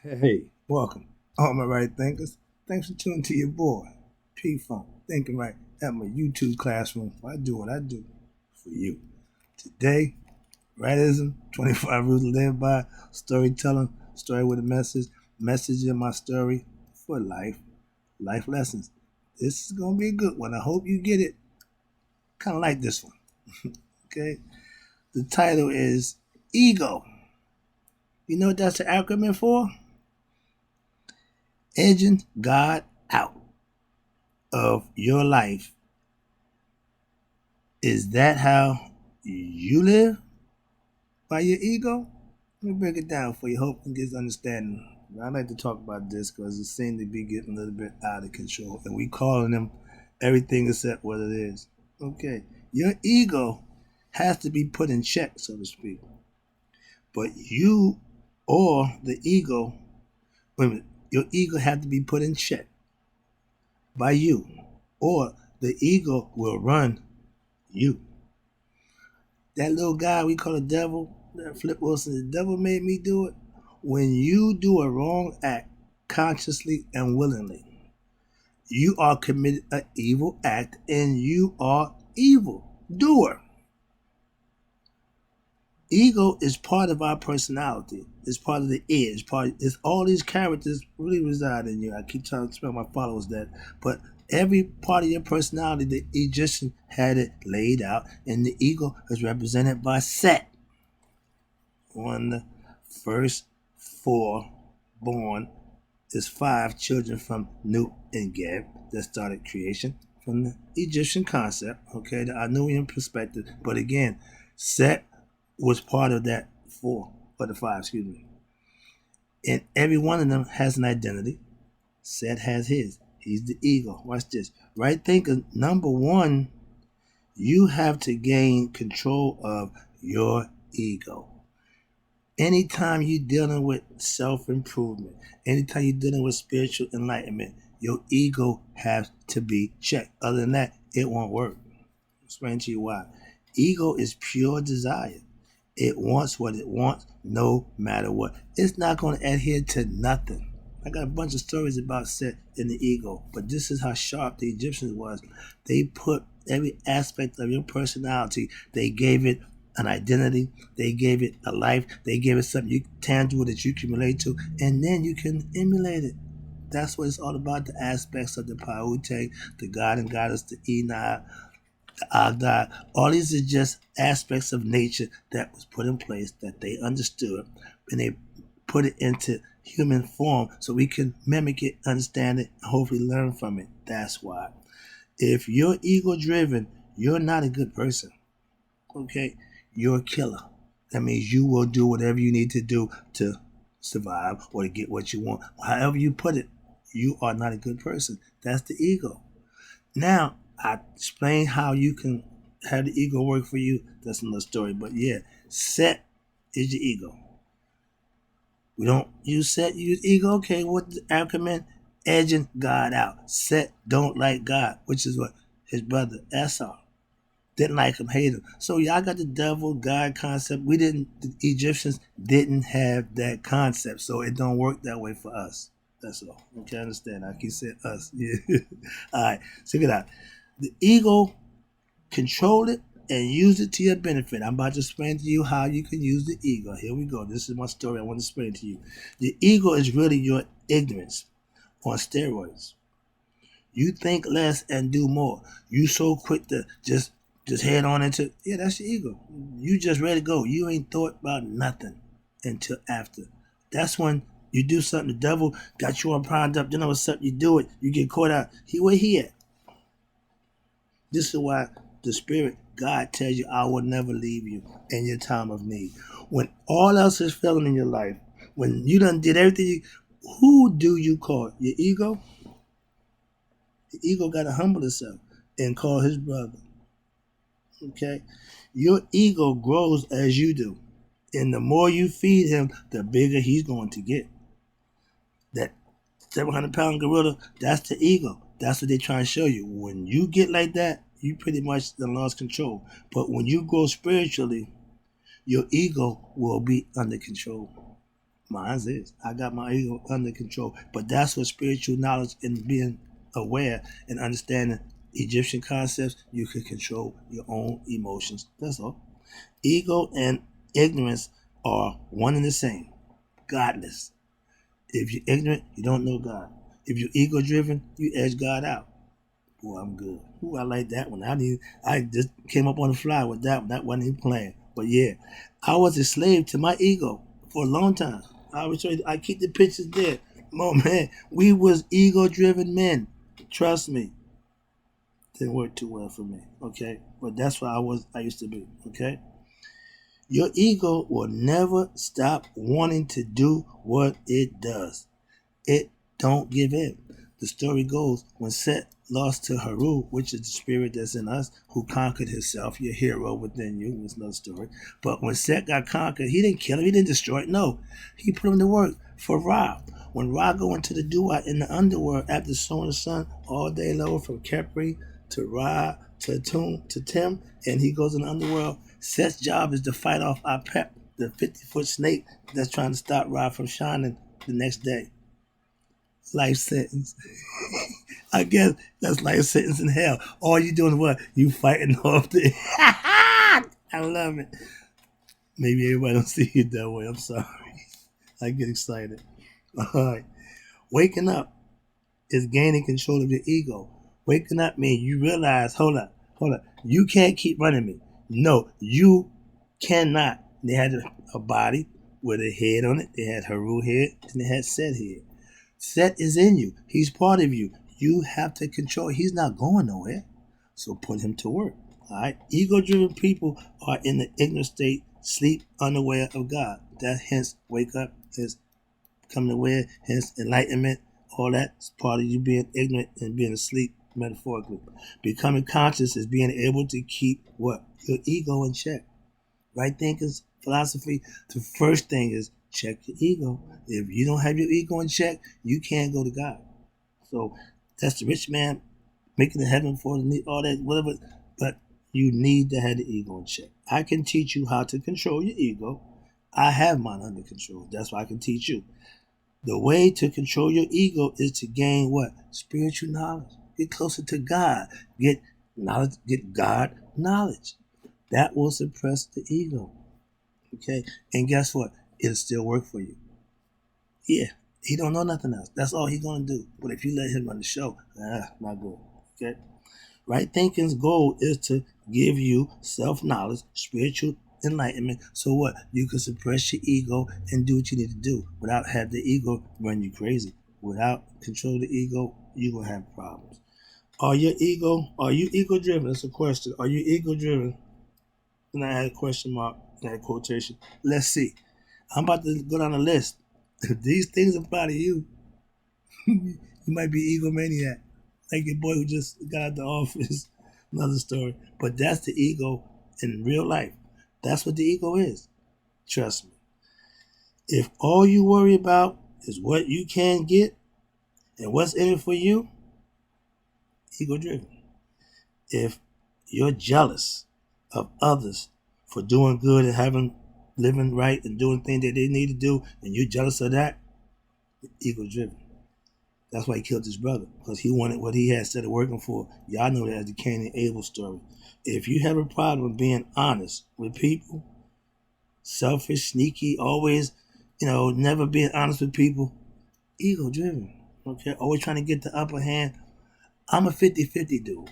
Hey, welcome, all my right thinkers. Thanks for tuning to your boy, P Funk, Thinking Right, at my YouTube classroom. I do what I do for you. Today, rightism, 25 rules to live by, storytelling, story with a message in my story for life lessons. This is going to be a good one. I hope you get it. Kind of like this one, okay? The title is Ego. You know what that's the acronym for? Edging God out of your life. Is that how you live? By your ego? Let me break it down for you. Hope you get understanding. I like to talk about this because it seems to be getting a little bit out of control, and we calling them everything except what it is. Okay, your ego has to be put in check, so to speak. But you or the ego, wait a minute, your ego has to be put in check by you, or the ego will run you. That little guy we call the devil, that Flip Wilson, the devil made me do it. When you do a wrong act consciously and willingly, you are committed an evil act and you are evil doer. Ego is part of our personality. It's part of the id. It's all these characters really reside in you. I keep trying to tell my followers that, but every part of your personality, the Egyptian had it laid out, and the ego is represented by Set. On the first four born is five children from Nut and Geb that started creation from the Egyptian concept, okay, the Anubian perspective. But again, Set was part of that four, or the five, excuse me. And every one of them has an identity. Set has his. He's the ego. Watch this. Right thinker, number one, you have to gain control of your ego. Anytime you're dealing with self improvement, anytime you're dealing with spiritual enlightenment, your ego has to be checked. Other than that, it won't work. I'll explain to you why. Ego is pure desire. It wants what it wants no matter what. It's not going to adhere to nothing. I got a bunch of stories about Set in the ego, but this is how sharp the Egyptians was. They put every aspect of your personality, they gave it an identity, they gave it a life, they gave it something tangible that you can relate to, and then you can emulate it. That's what it's all about, the aspects of the Paute, the God and Goddess, the Enoch, the Agdad. All these are just aspects of nature that was put in place that they understood, and they put it into human form so we can mimic it, understand it, and hopefully learn from it. That's why. If you're ego driven, you're not a good person. Okay? You're a killer. That means you will do whatever you need to do to survive or to get what you want. However you put it, you are not a good person. That's the ego. Now, I explained how you can have the ego work for you. That's another story. But yeah, Set is your ego. We don't use Set, use ego. Okay, what the acronym? Edging God out. Set don't like God, which is what his brother Esau didn't like him, hate him. So y'all got the devil God concept. The Egyptians didn't have that concept, so it don't work that way for us. That's all. Okay, I understand. I keep saying us. Yeah. All right, check it out. The ego, control it and use it to your benefit. I'm about to explain to you how you can use the ego. Here we go. This is my story I want to explain to you. The ego is really your ignorance on steroids. You think less and do more. You so quick to just head on into, yeah, that's your ego. You just ready to go. You ain't thought about nothing until after. That's when you do something. The devil got you all primed up. Then all of a sudden you do it. You get caught out. Where he at? This is why the Spirit, God tells you, I will never leave you in your time of need. When all else is failing in your life, when you done did everything, who do you call? Your ego? The ego got to humble itself and call his brother. Okay? Your ego grows as you do. And the more you feed him, the bigger he's going to get. That 700-pound gorilla, that's the ego. That's what they try to show you. When you get like that, you pretty much done lost control. But when you grow spiritually, your ego will be under control. Mine is. I got my ego under control. But that's what spiritual knowledge and being aware and understanding Egyptian concepts, you can control your own emotions. That's all. Ego and ignorance are one and the same. Godless. If you're ignorant, you don't know God. If you're ego driven, you edge God out. Boy, I'm good. Ooh, I like that one. I just came up on the fly with that one. That wasn't even playing. But yeah, I was a slave to my ego for a long time. I keep the pictures there. Oh man, we was ego driven men. Trust me. Didn't work too well for me. Okay? But that's what I used to be. Okay? Your ego will never stop wanting to do what it does. It don't give in. The story goes when Set lost to Haru, which is the spirit that's in us, who conquered himself, your hero within you, was another story. But when Set got conquered, he didn't kill him, he didn't destroy it. No, he put him to work for Ra. When Ra go into the Duat in the underworld after sowing the sun all day long from Kepri to Ra to Tim, and he goes in the underworld, Set's job is to fight off Apep, the 50-foot snake that's trying to stop Ra from shining the next day. Life sentence. I guess that's life sentence in hell. All you doing is what? You fighting off the. I love it. Maybe everybody don't see it that way. I'm sorry. I get excited. All right. Waking up is gaining control of your ego. Waking up means you realize, hold up. You can't keep running me. No, you cannot. They had a body with a head on it. They had Haru head and they had Set head. Set is in you. He's part of you. You have to control. He's not going nowhere. So put him to work. All right. Ego-driven people are in the ignorant state, sleep unaware of God. That hence wake up is coming aware, hence enlightenment. All that's part of you being ignorant and being asleep, metaphorically. Becoming conscious is being able to keep what? Your ego in check. Right thinking's philosophy, the first thing is check your ego. If you don't have your ego in check, you can't go to God. So that's the rich man making the heaven for the all that, whatever. But you need to have the ego in check. I can teach you how to control your ego. I have mine under control. That's why I can teach you. The way to control your ego is to gain what? Spiritual knowledge. Get closer to God. Get knowledge. Get God knowledge. That will suppress the ego. Okay? And guess what? It'll still work for you. Yeah. He don't know nothing else. That's all he's gonna do. But if you let him run the show, not good. Okay? Right thinking's goal is to give you self-knowledge, spiritual enlightenment. So what? You can suppress your ego and do what you need to do without having the ego run you crazy. Without control of the ego, you're gonna have problems. Are you ego driven? That's a question. Are you ego driven? And I had a question mark, I had a quotation. Let's see. I'm about to go down the list. If these things apply to you, you might be egomaniac. Like your boy who just got out the office. Another story. But that's the ego in real life. That's what the ego is. Trust me. If all you worry about is what you can get and what's in it for you, ego driven. If you're jealous of others for doing good and living right and doing things that they need to do, and you're jealous of that, ego driven. That's why he killed his brother, because he wanted what he had instead of working for. Y'all know that as the Cain and Abel story. If you have a problem with being honest with people, selfish, sneaky, always, never being honest with people, ego driven. Okay, always trying to get the upper hand. I'm a 50-50 dude.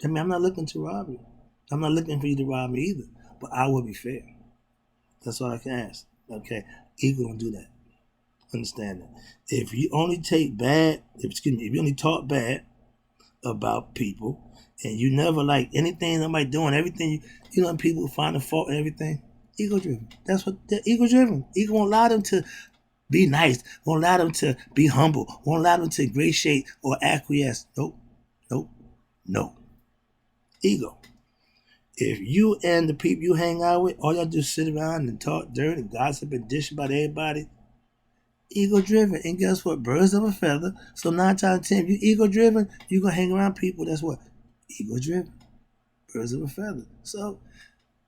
I mean, I'm not looking to rob you. I'm not looking for you to rob me either. But I will be fair. That's all I can ask. Okay, ego don't do that. Understand that. If you only if you only talk bad about people and you never like anything somebody doing, everything, people find a fault in everything, ego driven. That's what they're ego driven. Ego won't allow them to be nice, won't allow them to be humble, won't allow them to ingratiate or acquiesce. Nope. No. Ego. If you and the people you hang out with, all y'all do is sit around and talk dirt and gossip and dish about everybody, ego driven. And guess what? Birds of a feather. So 9 times out of 10, if you ego driven, you're going to hang around people that's what? Ego driven. Birds of a feather. So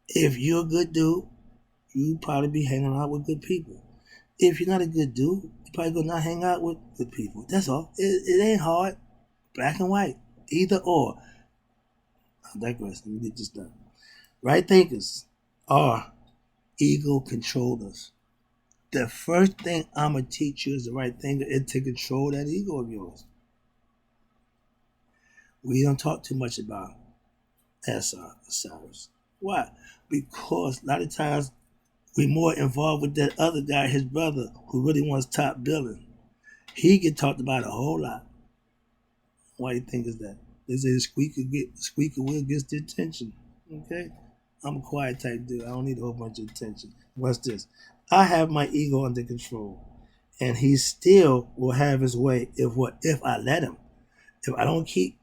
if you're a good dude, you probably be hanging out with good people. If you're not a good dude, you're probably gonna not hang out with good people. That's all. It ain't hard. Black and white. Either or. I digress. Let me get this done. Right thinkers are ego controllers. The first thing I'm gonna teach you as the right thinker is to control that ego of yours. We don't talk too much about Osiris. Why? Because a lot of times we're more involved with that other guy, his brother, who really wants top billing. He get talked about a whole lot. Why do you think is that? They say the squeaker wheel gets the attention. Okay? I'm a quiet type dude. I don't need a whole bunch of attention. What's this? I have my ego under control. And he still will have his way if I let him. If I don't keep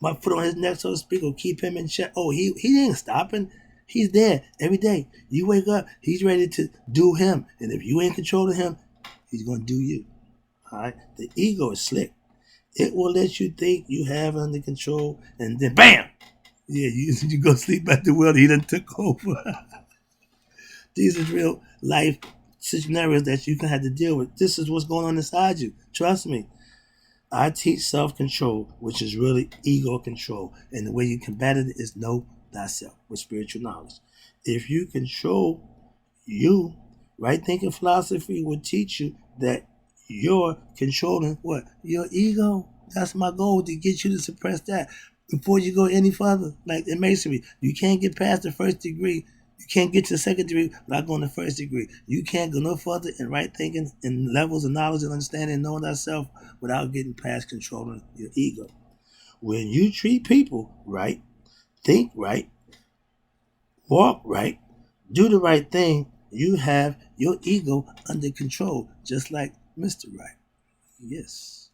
my foot on his neck, so to speak, or keep him in check. Oh, he ain't stopping. He's there every day. You wake up, he's ready to do him. And if you ain't controlling him, he's gonna do you. All right? The ego is slick. It will let you think you have it under control, and then bam! Yeah, you go sleep at the wheel. He done took over. These are real life scenarios that you can have to deal with. This is what's going on inside you. Trust me. I teach self-control, which is really ego control. And the way you combat it is know thyself with spiritual knowledge. If you control you, right thinking philosophy will teach you that you're controlling what? Your ego. That's my goal, to get you to suppress that before you go any further. Like in masonry, you can't get past the first degree. You can't get to the second degree without going to the first degree. You can't go no further in right thinking and levels of knowledge and understanding and knowing thyself without getting past controlling your ego. When you treat people right, think right, walk right, do the right thing, you have your ego under control, just like Mr. Right. Yes.